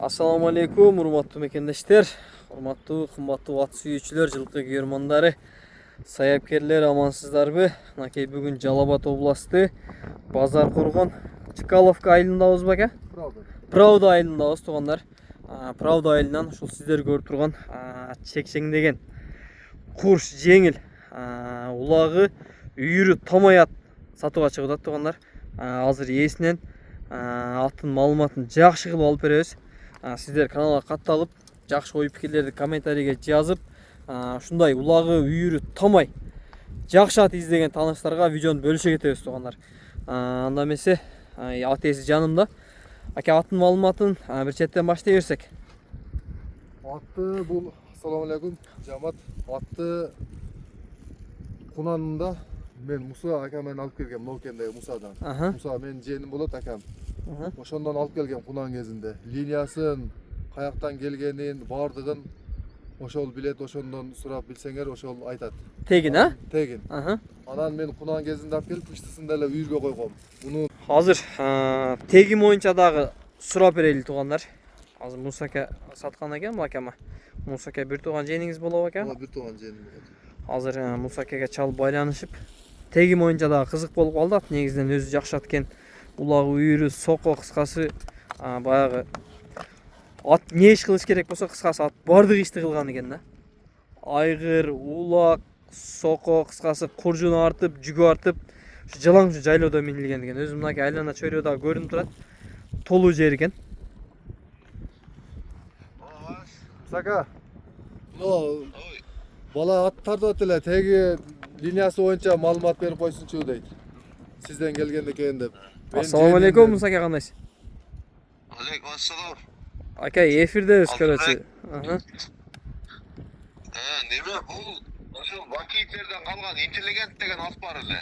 Assalamu alaikum, урматтуу мекендештер, урматтуу, кымбаттуу ат сүйүүчүлөр, жылкы көрмандары, саяпкерлер, амансыздарбы? Мынакей бүгүн Жалал Абад областы Базар Коргон Чкаловка айылындабыз бака? Правда айылындабыз туугандар. Правда айылынан ушул сиздер көрүп турган чекчеңдеген курш жеңил улагы үйүрү тамай ат сатууга чыгып атат туугандар. Азыр ээсинен аттын маалыматын жакшы кылып алып беребиз. Сиздер каналга катталып, жакшы ой пикирлерди комментарийге жазып, ушундай улагы үйүрү тамай жакшы ат издеген тааныштарга видеону бөлүшө кетебиз туугандар. Анда эмесе ат ээси жанымда. Аке, аттын маалыматын бир четтен баштай берсек. Атты бул, ассаламу алейкум, жамат. Атты Кунанында мен Муса акамен алып келген, Нокендеги Мусадан. Муса менин жиеним болот акам. Ошондон алып келген Кунан кезинде. Линиясын, каяктан келгенин, бардыгын ошол билет, ошондон сурап билсеңер, ошол айтат. Тегин, Тегин. Анан мен Кунан кезинде алып келип, пыштысын деле үйүргө койгом. Муну азыр тегим боюнча дагы сурап берели туугандар. Азыр Муса ака саткан экен бул акама. Муса ака бир тууган жиениңиз болобу ака? бир тууган жиеним болот. Азыр Муса акага чалып байланышып, тегим боюнча дагы кызык болуп калды. Ат негизинен өзү жакшы ат экен. Улагы үйүрү, соко, кыскасы баягы ат не иш кылыш керек болсо, кыскасы ат бардык ишти кылган экен да. Айгыр, улак, соко, кыскасы куржун артып, жүгү артып, ушу жалаң жайлоодо минилген экен. Өзү мынакей айлана чөйрө дагы көрүнүп турат. Толуу жер экен. Сака. Бала ат тартып эле, теги линиясы боюнча маалымат берип койсунчу дейт. Сизден келген экен деп. Ассаламу алейкум, Муса ака, кандайсыз? Алейкум ассалам. Ака, эфирдебиз, көрөчү. Неме бул ошол Бакиевтерден калган интеллигент деген ат бар эле.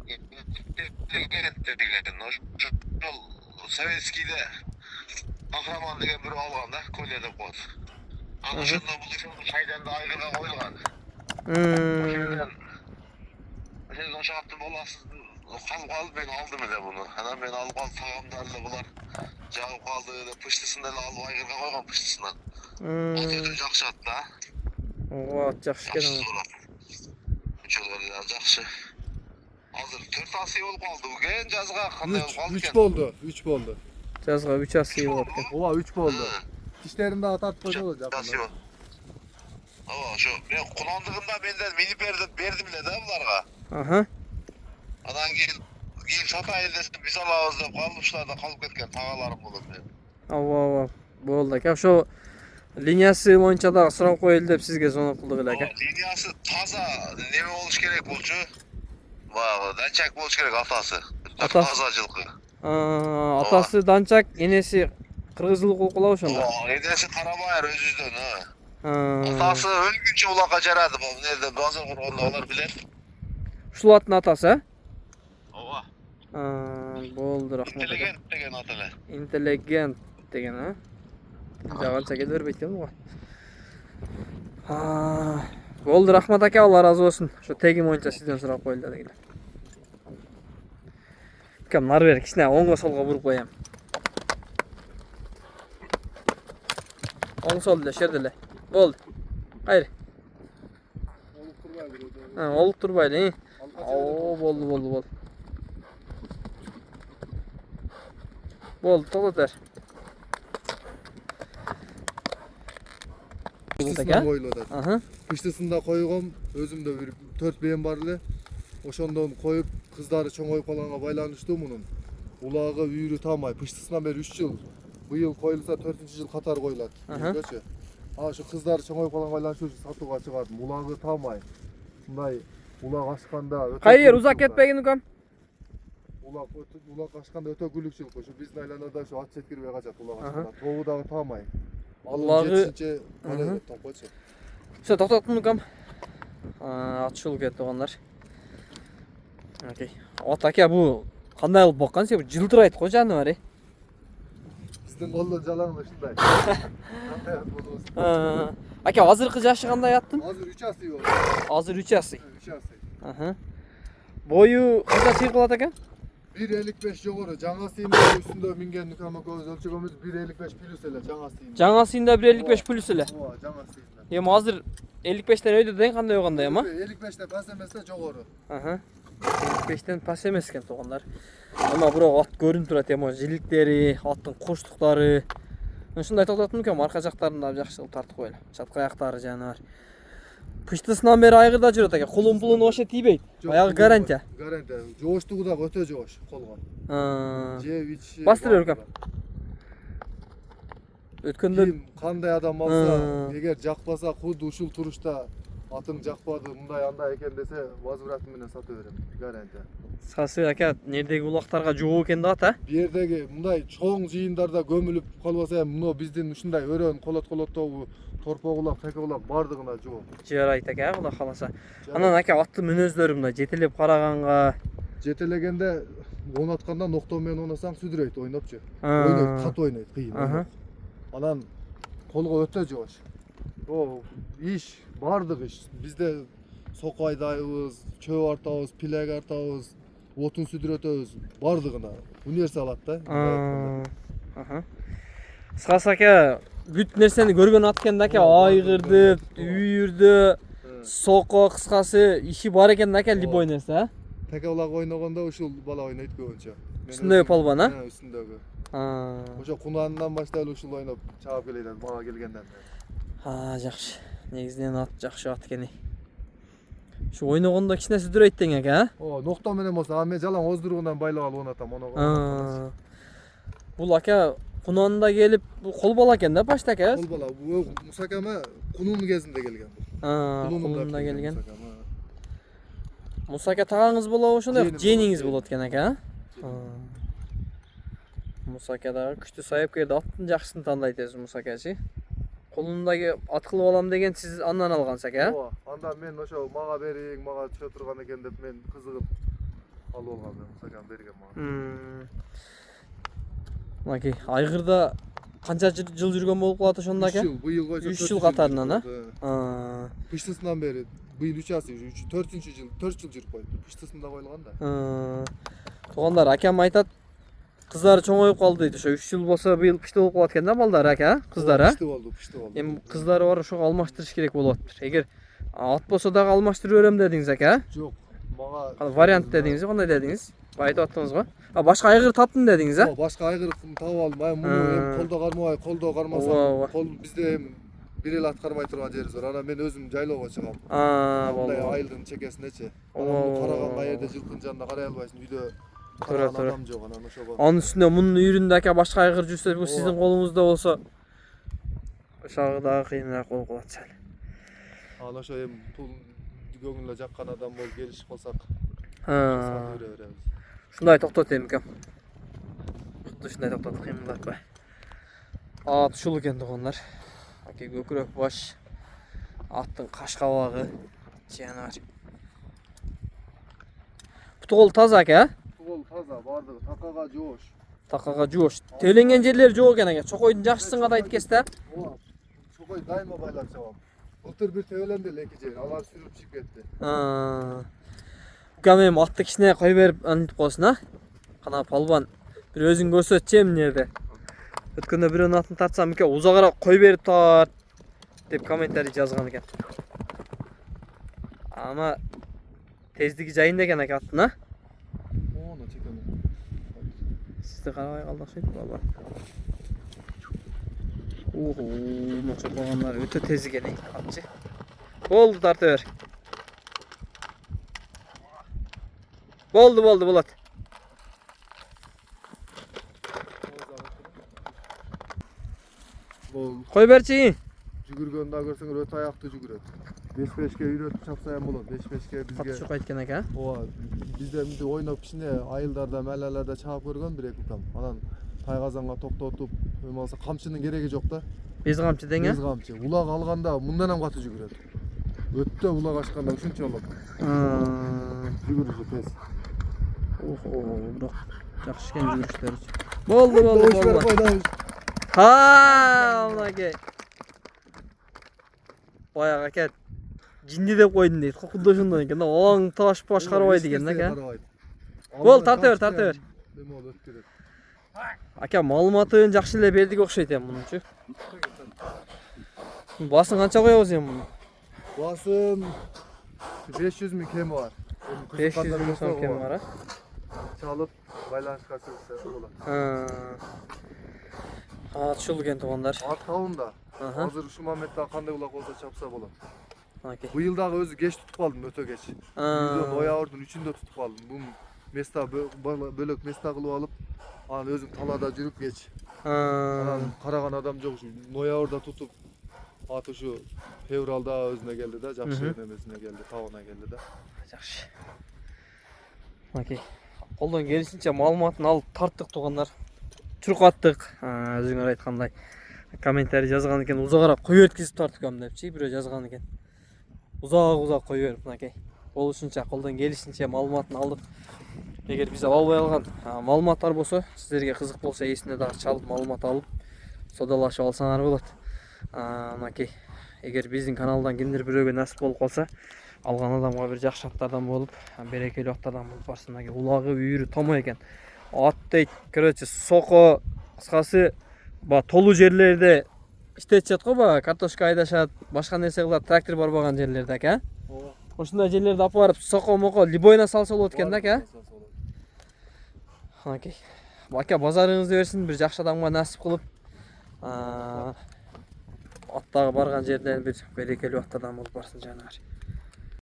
Интеллигент деген ошол советскийде Кахраман деген бирөө алган да, Коля деп коет. Анан ошондон бул ошол шайданда айгырга коюлган. Ошондон ошол аттын баласы калып калып мен алдым эле буну. Анан мен алып калып тагамдарды булар жагып калды деп пыштысын эле алып айгырга койгон пыштысынан. Ат өтө жакшы ат да. Ат жакшы экен. Үчөлөр жакшы. Азыр 4 асый болуп калды. Ген жазга кандай болуп калды экен? 3 болду. Жазга 3 асый болот экен. Ооба, 3 болду. Тиштерин дагы тартып койсо жакында. Ооба, ошо мен Кунандыгында менден минип бердим эле да буларга. Анан кийин сатайын десем биз алабыз деп калышууларда калып кеткен тагаларым болот мен. Ооба, болду ака. Ошо линиясы боюнча дагы сурап коелу деп сизге звонок кылдык эле ака. Линиясы таза неме болуш керек болчу. Баягы данчак болуш керек атасы. Таза жылкы. Атасы данчак, энеси кыргыз жылкы болуп калабы ошондо? Энеси Карабайыр өзүбүздөн. Атасы өлгүнчө улакка жарады бул неде Базар Коргондо алар билет. Ушул аттын атасы, Ооба. Болду, рахмат. Интеллигент деген ат эле. Интеллигент деген, жаганча келе бербейт экен буга. Болду, рахмат ака, Алла разы болсун. Ошо тегим боюнча сизден сурап коелу дегиле. Кем нары бери кичине оңго солго буруп коем. Оң сол эле, шерде эле. Болду. Кайыр. Олуп турбайлы. Болду. Болду, токтотор. Пыштысында койгом, өзүмдө бир 4 бем бар эле. Ошондон коюп, кыздары чоңоюп калганга байланыштуу мунун. Улагы үйүрү тамай, пыштысынан бери 3 жыл. Быйыл коюлса 4-жыл катар коюлат. Көрчү. Ошо кыздары чоңоюп калганга байланыштуу сатууга чыгардым. Улагы тамай. Мындай улак ашканда Кайер узак кетпегин укам? Улак ашканда өтө күлүк жылкы. Ошо биздин айланада ошо ат четкирбей качат улак ашканда. Тобу дагы тамай. Улагы жетинче топкочу. Все, токтоттум укам. Атшыл кетти туугандар. Окей. Ат ака, бу кандай кылып баккан сен? Жылтырайт го жаны бар, Биздин колдо жалаң ушундай. Ака, азыркы жашы кандай аттын? Азыр 3 асый болду. Азыр 3 асый. 3 асый. Бою канча чыгып калат ака? 1.55 жогору, жаңа сыйын үстүндө минген Нүкөм экөөбүз өлчөгөнбүз 1.55 плюс эле жаңа сыйын. Жаңа сыйында 1.55 плюс эле. Ооба, жаңа сыйында. Эми азыр 55тен өйдө дең кандай болгондой эми? 55тен пас эмес да жогору. 55тен пас эмес экен туугандар. Ама бирок ат көрүнүп турат эми жиликтери, аттын коштуктары. Ушундай токтоттум экен, арка жактарын да жакшы тартып коелу. Чатка аяктары жана бар. Пыштысынан бери айгырда жүрөт экен. Кулун вообще тийбейт. Баягы гарантия. Гарантия. Жооштугу да өтө жоош колго. Жеп ич. Бастыр өркөм. Өткөндө кандай адам алса, эгер жакпаса куд ушул турушта атың жакпады, мындай андай экен десе, возврат менен сата берем. Гарантия. Сасы ака, нердеги улактарга жоо экен да ата? Бу жердеги мындай чоң жыйындарда көмүлүп калбаса, мына биздин ушундай өрөн колоттогу торпок улак, теке улак бардыгына жоо. Жарайт ака, Кудай кааласа. Анан ака аттын мүнөздөрү мындай жетелеп караганга, жетелегенде онатканда ноктоо менен онасаң сүдүрөйт, ойнопчу. Ойнойт, кат ойнойт, кыйын. Анан колго өтө жоош. О, иш, бардык иш. Бизде соко айдайбыз, чөп артабыз, пилек артабыз, отун сүдүрөтөбүз, бардыгына. Универсал ат да. Кыскасы ака, бүт нерсени көргөн ат экен да ака, айгырды, үйүрдү, соко, кыскасы иши бар экен да ака, любой нерсе, Теке улак ойногондо ушул бала ойнойт көбүнчө. Үстүндөгү полбон, Үстүндөгү. Ошо кунанынан баштап ушул ойноп чаап келет, мага келгенден. Жакшы. Негизинен ат жакшы ат экен. Şu oynaganda кичине сүдүрөйт тең ака, Ноктоо менен болсо, ам мен жалаң оздургунан байлап алып онатам, Бул ака кунанында келип, кол бала экен да башта ака? Кол бала. Мусакама кунун кезинде келген. Кунунда келген. Мусака тагаңыз болобу ошондой, жениңиз болот экен ака? Мусака дагы күчтүү саяпкерди, аттын жакшысын тандайт өзү Мусакачы. Колундагы ат кылып алам деген сиз андан алгансыз ака? Ооба. Анда мен ошо мага бериң, мага түшө турган экен деп мен кызыгып алып алгам, Мусакам берген мага. Мынакей, айгырда канча жыл жүргөн болуп калат ошондо ака? 3 жыл, быйыл койсо 3 жыл катарынан, Пыштысынан бери, быйыл 3-асы, 4-жыл жүрүп койду. Пыштысында коюлган да. Туугандар, акам айтат, кыздары чоңоюп калды дейт. Ошо 3 жыл болсо быйыл пышты болуп калат экен да балдар ака, кыздары. Пышты болду. Эми кыздары бар, ошого алмаштырыш керек болуп атыптыр. Эгер ат болсо дагы алмаштырып берем дедиңиз ака? Жок, мага вариант дедиңиз, кандай дедиңиз? Айтып аттыңыз го. Башка айгыр таптым дедиңиз, а? Башка айгыр таап алдым. Муну колдо кармабай, колдо кармасам, кол бизде бир эле ат кармай турган жерибиз бар. Анан мен өзүм жайлоого чыгам. Болду. Мындай айылдын чекесинечи. Анан караган каерде жылкынын жанында карай албайсың, үйдө караган адам жок, анан ошого. Анын үстүнө мунун үйрүндө ака башка айгыр жүрсө, бул сиздин колуңузда болсо, ошого дагы кыйыныраак болуп калат сал. Анан ошо эми пул көңүлүнө жаккан адам болуп келишип калсак, ушундай токтот эмкем. Ушундай токтот, кыймылдатпай. Ат ушул экен туугандар. Аке көкүрөк баш, аттын каш кабагы, жана бар. Бутугол таза ака, Бутугол таза, бардыгы такага жоош. Такага жоош. Теленген жерлери жок экен ака. Чокойдун жакшысын кадайт экенсиз да? Ооба. Чокой дайыма байлап чабам. Былтыр бир тебелемди эле 2 жер, алар сүрүп чыгып кетти. Укам эми атты кичине кой берип антип койсун, а? Кана палбан бир өзүң көрсөтчү эмне жерде. Өткөндө бирөөнүн атын тартсам, эке узагыраак кой берип тарт деп комментарий жазган экен. Ама тездиги жайында экен ака аттын, а? Оно чекеме. Сизди карабай калды окшойт баба. Мочо болгондар өтө тез экен атчы. Болду, тарта бер. Болду, болот. Кой берчи. Жүгүргөндө көрсөңөр өтө аяктуу жүгүрөт. 5-5ке үйрөтүп чапсаям болот. 5-5ке бизге. Катышып кайткан ака. Ооба, бизде мынтип ойноп кичине айылдарда, мэлаларда чаап көргөн бир эки укам. Анан тайгазанга токтотуп, болмаса камчынын кереги жок да. Без камчы дең, Без камчы. Улак алганда мындан ham каты жүгүрөт. Өттө улак ачканда ушунча болот. Жүгүрүшү тез. Бирок жакшы экен жүгүрүштөр. Болду. Мынакей. Баягы ака жинди деп койдун дейт. Кудда ошондой экен да. Оң таш баш карабай деген ака. Болду, тарта бер. Эми ол өткөрөт. Ака, маалыматын жакшы эле бердик окшойт эми мунучу. Басын канча коебуз эми муну? Басын 500 000 кеми бар. 500 000 сом кеми бар, а? Çalıp байланышка чыгса болот. Атышулуу экен туугандар. Ат таунда. Аха. Азыр ушул моментте кандай улак болсо чапса болот. Окей. Быйыл дагы өзү кеч тутуп калдым, өтө кеч. Ноябрдын 3-үндө тутуп калдым. Бул места бөлөк места кылып алып, анан өзүм талаада жүрүп кеч. Анан караган адам жок ушул ноябрда тутуп, ат ушу февралда өзүнө келди да, жакшы немесине келди, табына келди да. Жакшы. Окей. Колдон келишинче маалыматын алып тарттык туугандар. Чуркаттык. Өзүңөр айткандай. Комментарий жазган экен, узагыраак кое өткүзүп тарткам депчи, бирөө жазган экен. Узак кое берип, мынакей. Болушунча колдон келишинче маалыматын алдык. Эгер биз албай алган маалыматтар болсо, сиздерге кызык болсо, эсине дагы чалып маалымат алып, содалашып алсаңар болот. Мынакей. Эгер биздин каналдан кимдир бирөөгө насип болуп калса, алган адамга бир жакшы аттардан болуп, берекелүү аттардан болуп барсын. Мынакей улагы, үйүрү томой экен. Ат дейт, короче, соко, кыскасы, толуу жерлерде иштетишет го, картошка айдашат, башка нерсе кылат, трактор барбаган жерлерде ака. Ошондой жерлерде алып барып, соко-моко либойна салса болот экен да ака. Окей. Ака, базарыңызды берсин, бир жакшы адамга насип кылып, аттагы барган жерден бир берекелүү аттардан болуп барсын жанагы.